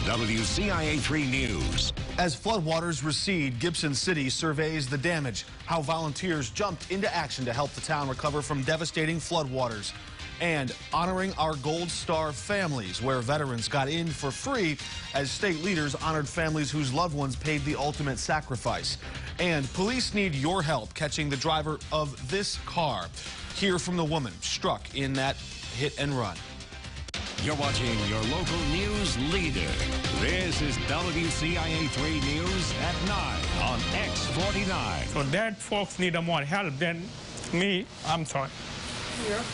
WCIA3 News. As floodwaters recede, Gibson City surveys the damage, how volunteers jumped into action to help the town recover from devastating floodwaters, and honoring our Gold Star families, where veterans got in for free as state leaders honored families whose loved ones paid the ultimate sacrifice. And police need your help catching the driver of this car. Hear from the woman struck in that hit and run. You're watching your local news leader. This is WCIA3 News at 9 on X49. So that folks need more help than me. I'm sorry. You're okay.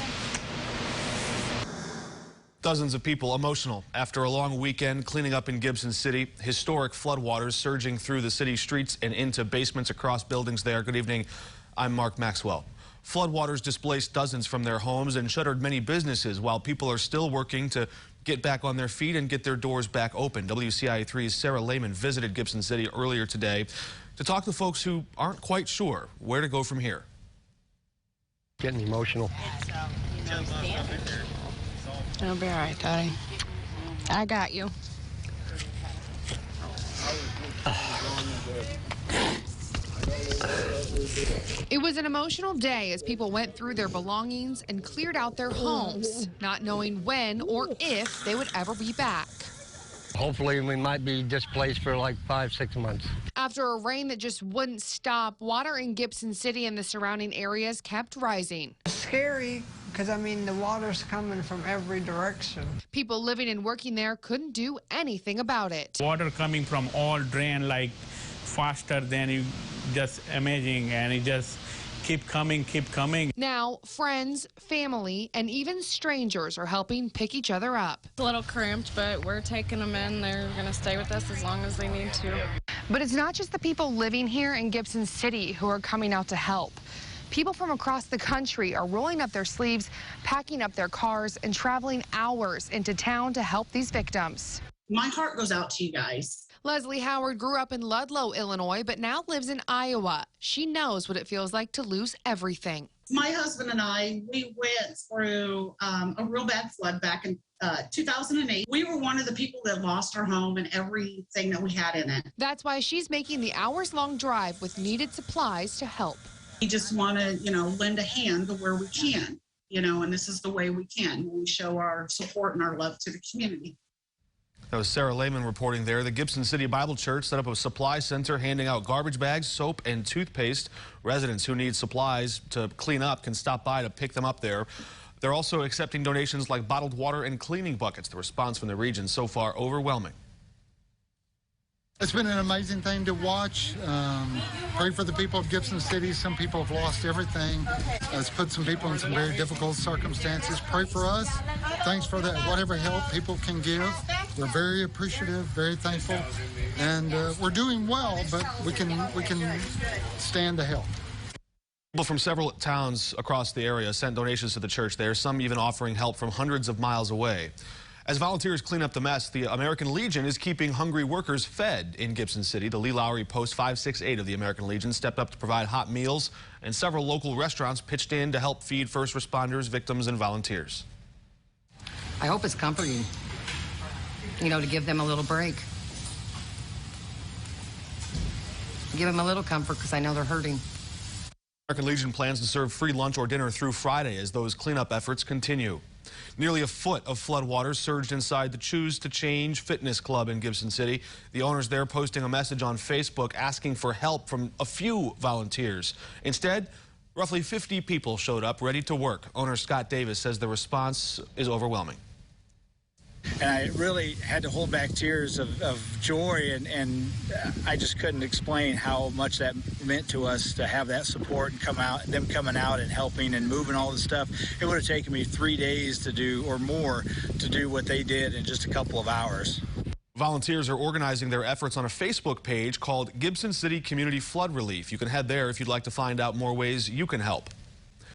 Dozens of people emotional after a long weekend cleaning up in Gibson City. Historic floodwaters surging through the city streets and into basements across buildings there. Good evening. I'm Mark Maxwell. Floodwaters displaced dozens from their homes and shuttered many businesses while people are still working to get back on their feet and get their doors back open. WCIA3's Sarah Lehman visited Gibson City earlier today to talk to folks who aren't quite sure where to go from here. Getting emotional. It'll be all right, Daddy. I got you. It was an emotional day as people went through their belongings and cleared out their homes, not knowing when or if they would ever be back. Hopefully we might be displaced for like 5-6 months. After a rain that just wouldn't stop, water in Gibson City and the surrounding areas kept rising. Scary, because I mean the water's coming from every direction. People living and working there couldn't do anything about it. Water coming from all drain like faster than you just imagine, and it just keep coming. Now, friends, family, and even strangers are helping pick each other up. It's a little cramped, but we're taking them in. They're going to stay with us as long as they need to. But it's not just the people living here in Gibson City who are coming out to help. People from across the country are rolling up their sleeves, packing up their cars, and traveling hours into town to help these victims. My heart goes out to you guys. Leslie Howard grew up in Ludlow, Illinois, but now lives in Iowa. She knows what it feels like to lose everything. My husband and I, we went through a real bad flood back in 2008. We were one of the people that lost our home and everything that we had in it. That's why she's making the hours-long drive with needed supplies to help. We just want to, lend a hand to where we can, and this is the way we can. We show our support and our love to the community. That was Sarah Lehman reporting there. The Gibson City Bible Church set up a supply center handing out garbage bags, soap, and toothpaste. Residents who need supplies to clean up can stop by to pick them up there. They're also accepting donations like bottled water and cleaning buckets. The response from the region so far overwhelming. It's been an amazing thing to watch. Pray for the people of Gibson City. Some people have lost everything. It's put some people in some very difficult circumstances. Pray for us. Thanks for that. Whatever help people can give. We're very appreciative, very thankful, and we're doing well, but we can stand to help. People from several towns across the area sent donations to the church there, some even offering help from hundreds of miles away. As volunteers clean up the mess, the American Legion is keeping hungry workers fed in Gibson City. The Lee Lowry Post 568 of the American Legion stepped up to provide hot meals, and several local restaurants pitched in to help feed first responders, victims, and volunteers. I hope it's comforting, to give them a little break. Give them a little comfort because I know they're hurting. American Legion plans to serve free lunch or dinner through Friday as those cleanup efforts continue. Nearly a foot of floodwaters surged inside the Choose to Change Fitness Club in Gibson City. The owners there posting a message on Facebook asking for help from a few volunteers. Instead, roughly 50 people showed up ready to work. Owner Scott Davis says the response is overwhelming. And I really had to hold back tears of joy, and I just couldn't explain how much that meant to us to have that support and them coming out and helping and moving all the stuff. It would have taken me 3 days to do, or more, to do what they did in just a couple of hours. Volunteers are organizing their efforts on a Facebook page called Gibson City Community Flood Relief. You can head there if you'd like to find out more ways you can help.